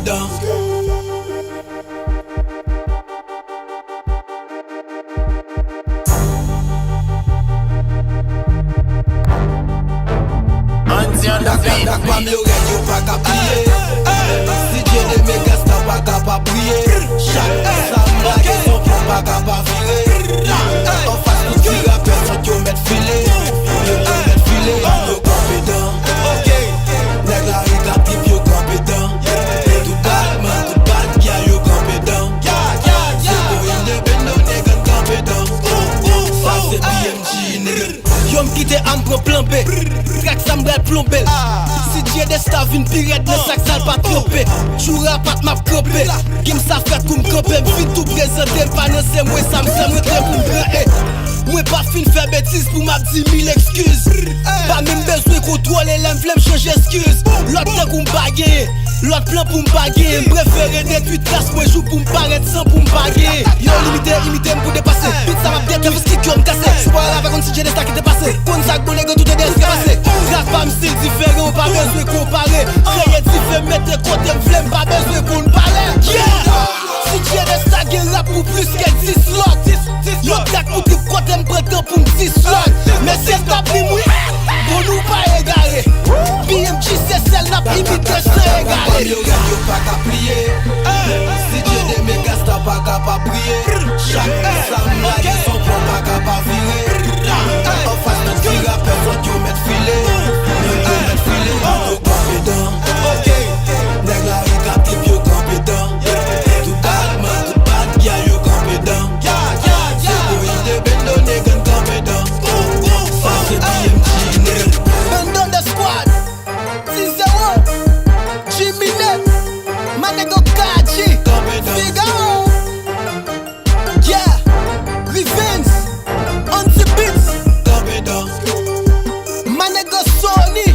down. Dak pa mle red yo pa ka pliye. Si Dieu de me gasta pa ka pa priye. Chaque sam la gen son plan pa ka pa vire. En face tout ti rappel son yo met file. Yo met file, yo kampe dan. Nèg la ri ka tip yo kampe dan. Tout bad man, tout bad gya yo kampe dan. Se bo yon de ben nou nèg an kampe dan. Sa se BMG nèg. Yo m'kite am pro plan B. Trak sa m'brel plombe. Si Dieu de sta vin piret ne sak sal pa trope. Choura pat map krope. Kim sa fet kou m'kope. M'fin tout prezente pa nan se mwen sa m'sem retre pou m'bran. Mwen pa fin fè bêtise pou m'ap di mille excuse. Pa mèm bezwe kontrole lèm flem change excuse. Lot plan kou m'bagye, lot plan pou m'bagye. M'prefere détruit klas mwen jou pou m'paret sans pou m'bagye. Yo limite m'pou dépasser. Pit sa m'ap dete viski kyo m'kase. Sou la kon si Dieu de sta ki te pase. Kon sak bon ego tout e deskapase. Trak pa m'stil diferent, pa bezwe kompare. Kreye dife mette kote m'flem, pa bezwe kon pale. Si Dieu de sta gen rap pou plus ke 10 lot. Yo trak pou tip kote m'preten pou m'dis lot. Mais si t'ap li moui, bon nou pa egare. BMG se sel nap imite se egare. Yo red yo pa ka pliye. Si Dieu de me gasta pa ka pa priye. Chaque sam la gen son plan pa ka pa vire. En face tout ti rappel son yo met file. Yo met file, yo kampe dan. Nèg la ri ka tip yo kampe dan. Tout bad man, tout bad gya yo kampe dan. Se bo yon de ben nou nèg an kampe dan. Sa se BMG nèg. Bandon de squad 6-0 Jimmy Net Manego Kaji Figaro Yeah Revenge Anti-Beats Manego Sony